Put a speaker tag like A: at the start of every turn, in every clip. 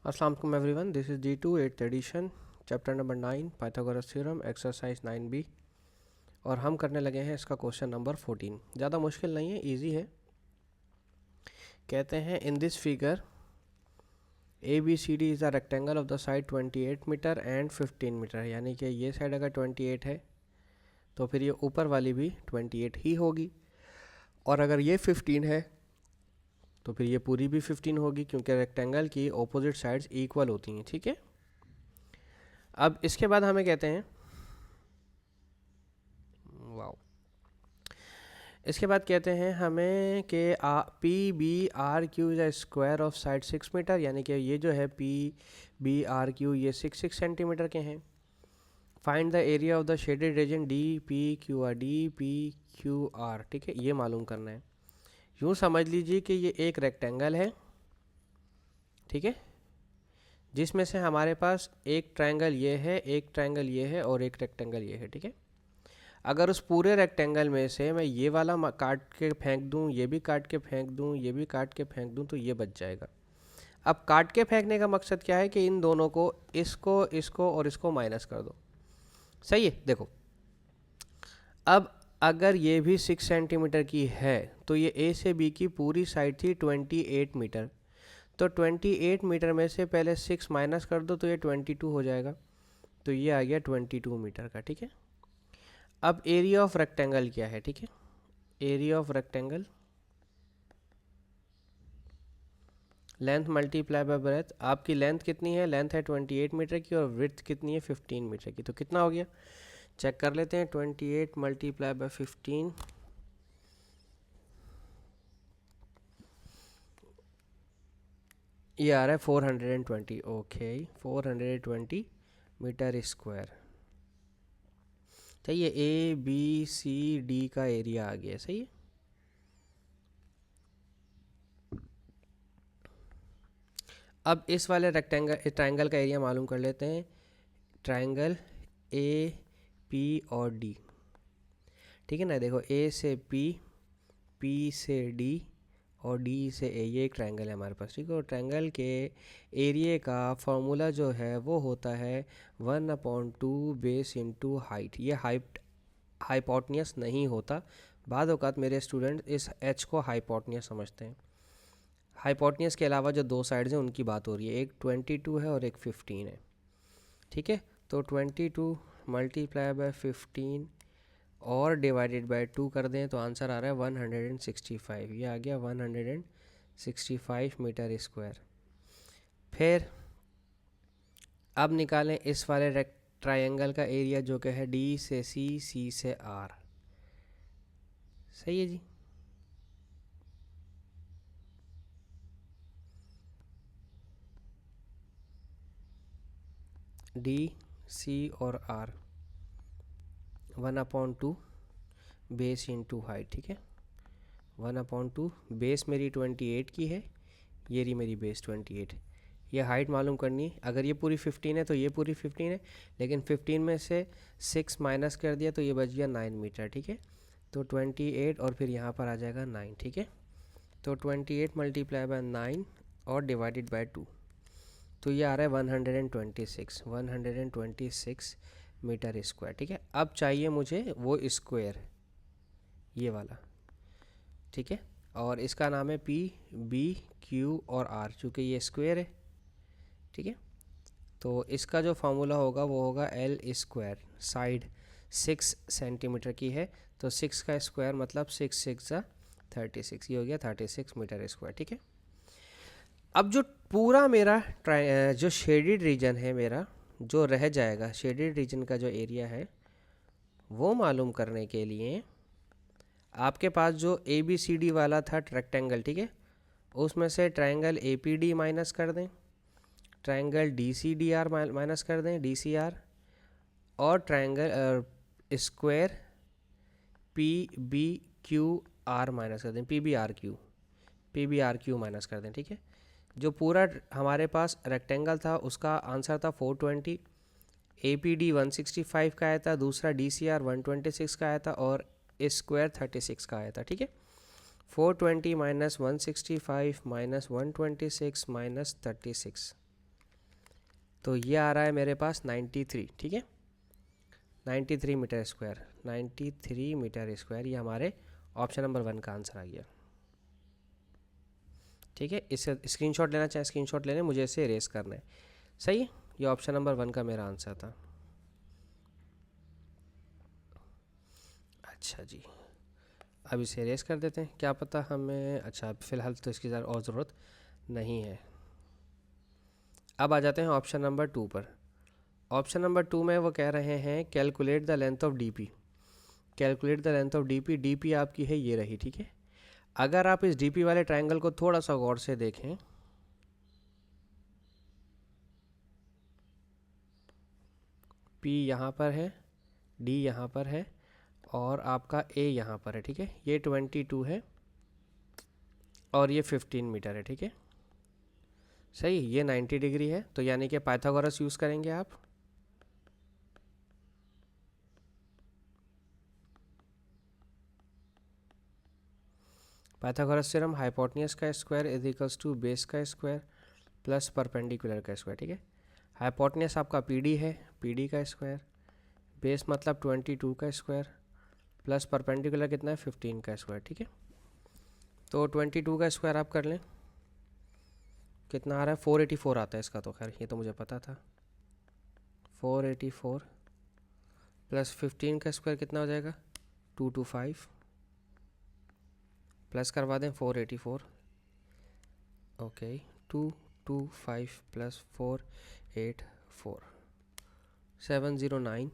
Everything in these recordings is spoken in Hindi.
A: अस्सलाम वालेकुम everyone, this is G2 8th edition, chapter number 9 Pythagoras theorem, exercise 9B। और हम करने लगे हैं इसका क्वेश्चन नंबर 14। ज़्यादा मुश्किल नहीं है, इजी है। कहते हैं in this figure ABCD is a rectangle of the side 28 metre and 15 metre. यानी कि ये साइड अगर 28 है तो फिर ये ऊपर वाली भी 28 ही होगी, और अगर ये 15 है तो फिर ये पूरी भी 15 होगी, क्योंकि रेक्टेंगल की ऑपोजिट साइड्स इक्वल होती हैं। ठीक है, अब इसके बाद हमें कहते हैं वाओ इसके बाद कहते हैं हमें कि P B R Q is a square of side 6 metre. यानी कि ये जो है पी बी आर क्यू ये 6 सेंटीमीटर के हैं। Find the area of the shaded region D P Q R, D P Q R. ठीक है, ये मालूम करना है। यूँ समझ लीजिए कि ये एक रेक्टेंगल है, ठीक है, जिसमें से हमारे पास एक ट्रायंगल ये है, एक ट्रायंगल ये है और एक रेक्टेंगल ये है। ठीक है, अगर उस पूरे रेक्टेंगल में से मैं ये वाला काट के फेंक दूं, ये भी काट के फेंक दूं, ये भी काट के फेंक दूं, तो ये बच जाएगा। अब काट के फेंकने का मकसद क्या है कि इन दोनों को, इसको इसको और इसको माइनस कर दो। सही है। देखो, अब अगर ये भी 6 सेंटीमीटर की है तो ये ए से बी की पूरी साइड थी 28 मीटर। तो 28 मीटर में से पहले 6 माइनस कर दो तो ये 22 हो जाएगा। तो ये आ गया 22 मीटर का। ठीक है, अब एरिया ऑफ रेक्टेंगल क्या है? ठीक है, area of rectangle length multiply by breath. आपकी लेंथ कितनी है? लेंथ है 28 मीटर की और विड्थ कितनी है? 15 मीटर की। तो कितना हो गया चेक कर लेते हैं। 28 मल्टीप्लाई बाय 15, ये आ रहा है 420। Okay, 420 metre square. सही है, ए बी सी डी का एरिया आ गया। सही है। अब इस वाले ट्रायंगल का एरिया मालूम कर लेते हैं। ट्रायंगल ए पी और डी, ठीक है ना। देखो, ए से पी, पी से डी और डी से ए, ये एक ट्रायंगल है हमारे पास। ठीक है, और ट्रायंगल के एरिया का फॉर्मूला जो है वो होता है 1/2 बेस इंटू हाइट। ये हाइट हाइपोटनियस नहीं होता। बाद औक़ात मेरे स्टूडेंट इस एच को हाइपोटनियस समझते हैं। हाइपोटनियस के अलावा जो दो साइड्स हैं उनकी बात हो रही है, एक 22 है और एक 15 है। ठीक है, तो 22 मल्टीप्लाई बाय 15 और डिवाइडेड बाय 2 कर दें तो आंसर आ रहा है 165। ये आ गया 165 मीटर स्क्वायर। फिर अब निकालें इस वाले ट्रायंगल का एरिया जो कि है डी से सी, सी से आर। सही है जी। डी सी और आर 1/2 बेस इंटू हाइट। ठीक है, 1/2 बेस मेरी 28 की है, ये रही मेरी बेस 28। ये हाइट मालूम करनी है। अगर ये पूरी 15 है तो ये पूरी 15 है, लेकिन 15 में से 6 माइनस कर दिया तो ये बच गया 9 मीटर। ठीक है, तो 28 और फिर यहाँ पर आ जाएगा 9। ठीक है, तो 28 मल्टीप्लाई बाय 9 और डिवाइडेड बाय 2, तो ये आ रहा है 126 मीटर स्क्वायर। ठीक है, अब चाहिए मुझे वो स्क्वायर, ये वाला। ठीक है, और इसका नाम है पी बी क्यू और आर, चूँकि ये स्क्वायर है। ठीक है, तो इसका जो फार्मूला होगा वो होगा एल स्क्वायर। साइड 6 सेंटीमीटर की है तो 6 का स्क्वायर मतलब 6 6 36, ये हो गया 36 मीटर स्क्वायर। ठीक है, अब जो पूरा मेरा जो शेडेड रीजन है मेरा, जो रह जाएगा, शेडेड रीजन का जो एरिया है वो मालूम करने के लिए आपके पास जो ए बी सी डी वाला था रेक्टेंगल, ठीक है, उसमें से triangle A P D minus कर दें, triangle D C D R minus कर दें, डी सी आर, और triangle square P B Q R minus कर दें, P B R Q minus कर दें। ठीक है, जो पूरा हमारे पास रेक्टेंगल था उसका आंसर था 420, ए पी डी 165 का आया था, दूसरा डी सी आर 126 का आया था और स्क्वायर 36 का आया था। ठीक है, 420 माइनस 165 माइनस 126 माइनस 36, तो ये आ रहा है मेरे पास 93, ठीक है, 93 मीटर स्क्वायर, 93 मीटर स्क्वायर, ये हमारे ऑप्शन नंबर 1 का आंसर आ गया। ठीक है, इसे स्क्रीनशॉट लेना चाहे स्क्रीनशॉट लेने, मुझे इसे इरेज करना है। सही है, ये ऑप्शन नंबर 1 का मेरा आंसर था। अच्छा जी, अब इसे इरेज कर देते हैं, क्या पता हमें, अच्छा फ़िलहाल तो इसकी और ज़रूरत नहीं है। अब आ जाते हैं ऑप्शन नंबर 2 पर। ऑप्शन नंबर 2 में वो कह रहे हैं calculate the length of DP. Calculate the length of DP. DP आपकी है ये रही, ठीक है। अगर आप इस डीपी वाले ट्रायंगल को थोड़ा सा गौर से देखें, पी यहाँ पर है, डी यहाँ पर है और आपका ए यहाँ पर है, ठीक है। ये 22 है और ये 15 मीटर है, ठीक है। सही, ये 90 डिग्री है, तो यानी कि पाइथागोरस यूज़ करेंगे आप। पाइथागोरस थ्योरम, हाइपोटेन्यूज का square is equals to base का स्क्वायर प्लस परपेंडिकुलर का स्क्वायर, ठीक है। हाइपोटेन्यूज आपका पीडी है, पीडी का स्क्वायर, बेस मतलब 22 का स्क्वायर प्लस परपेंडिकुलर कितना है 15 का स्क्वायर, ठीक है। तो 22 का स्क्वायर आप कर लें, कितना आ रहा है 484 आता है इसका, तो खैर ये तो मुझे पता था। 484 प्लस 15 का स्क्वायर कितना हो जाएगा 225, प्लस करवा दें 484, ओके 225 प्लस 484 709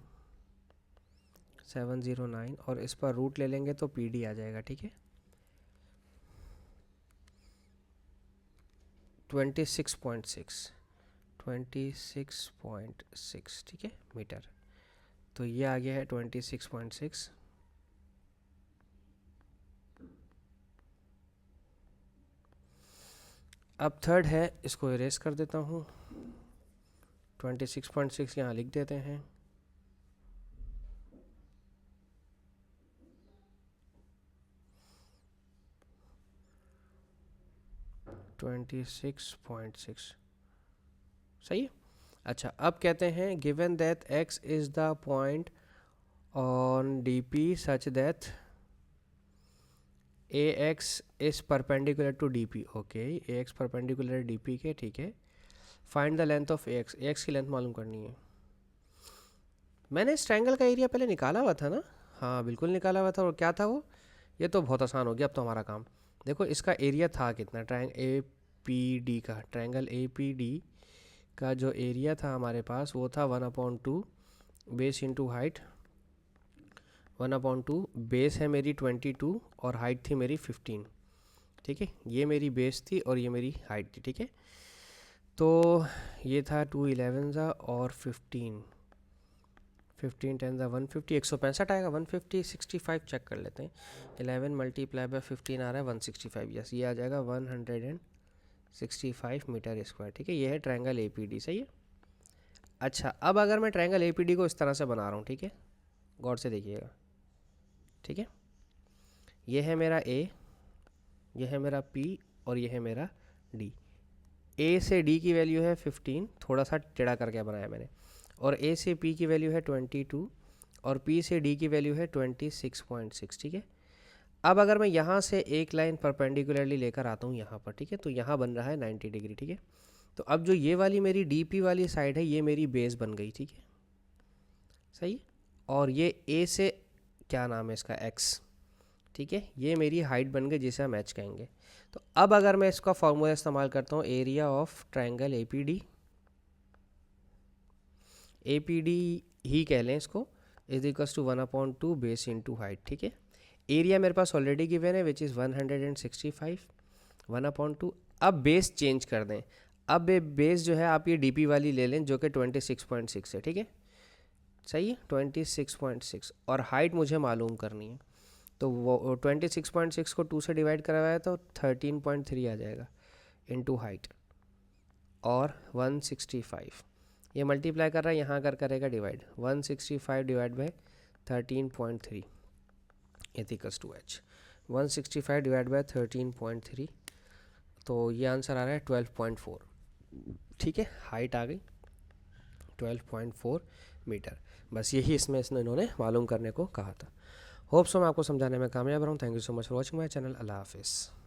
A: 709 और इस पर रूट ले लेंगे तो पीडी आ जाएगा, ठीक है। 26.6 ठीक है मीटर, तो ये आ गया है 26.6। अब थर्ड है, इसको इरेज कर देता हूँ, 26.6 यहाँ लिख देते हैं। ट्वेंटी सिक्स पॉइंट सिक्स सही है। अच्छा, अब कहते हैं given that x is the point on dp such that ax is perpendicular to dp, okay ax perpendicular dp के, ठीक है। Find the length of ax, ax की लेंथ मालूम करनी है। मैंने इस ट्रायंगल का एरिया पहले निकाला हुआ था ना, हाँ बिल्कुल निकाला हुआ था, और क्या था वो, ये तो बहुत आसान हो गया अब तो हमारा काम। देखो इसका एरिया था कितना, ट्रायंगल ए पी डी का, ट्रायंगल ए पी डी का जो एरिया था हमारे पास वो था 1/2 बेस इंटू हाइट, 1/2 बेस है मेरी 22 और हाइट थी मेरी 15, ठीक है। ये मेरी बेस थी और ये मेरी हाइट थी, ठीक है। तो ये था 2 11 और 15 10 150, 165 आएगा, 150 65 चेक कर लेते हैं। 11 मल्टीप्लाई बाय 15 आ रहा है 165, यस ये आ जाएगा 165 मीटर स्क्वायर, ठीक है। ये है ट्रायंगल एपीडी, सही है। अच्छा, अब अगर मैं ट्रायंगल एपीडी को इस तरह से बना रहा हूँ, ठीक है, गौर से देखिएगा, ठीक है। ये है मेरा ए, ये है मेरा पी और ये है मेरा डी। ए से डी की वैल्यू है 15, थोड़ा सा टेढ़ा करके बनाया मैंने, और ए से पी की वैल्यू है 22 और पी से डी की वैल्यू है 26.6, ठीक है। अब अगर मैं यहाँ से एक लाइन परपेंडिकुलरली लेकर आता हूँ यहाँ पर, ठीक है, तो यहाँ बन रहा है 90 डिग्री, ठीक है। तो अब जो ये वाली मेरी डीपी वाली साइड है ये मेरी बेस बन गई, ठीक है, सही। और ये ए से क्या नाम है इसका एक्स, ठीक है, ये मेरी हाइट बन गई जिसे हम एच कहेंगे। तो अब अगर मैं इसका फॉर्मूला इस्तेमाल करता हूँ, area of triangle APD, APD ही कह लें इसको, is equals to 1/2 base into height, ठीक है। एरिया मेरे पास ऑलरेडी गिवन है विच इज़ 165, 1/2। अब बेस चेंज कर दें, अब बेस जो है आप ये डीपी वाली ले लें जो कि 26.6 है, ठीक है, सही है 26.6, और हाइट मुझे मालूम करनी है, तो वो 26.6 को 2 से डिवाइड करवाया तो 13.3 आ जाएगा इनटू हाइट और 165, ये मल्टीप्लाई कर रहा है यहाँ कर करेगा divide, 165 divide by 13.3 equals to H, 165 divide by 13.3, तो ये आंसर आ रहा है 12.4, ठीक है। हाइट आ गई, 12.4 मीटर। बस यही इसमें इन्होंने मालूम करने को कहा था। होप सो मैं आपको समझाने में कामयाब रहा हूँ। Thank you so much for watching my channel. अल्लाह हाफिज़।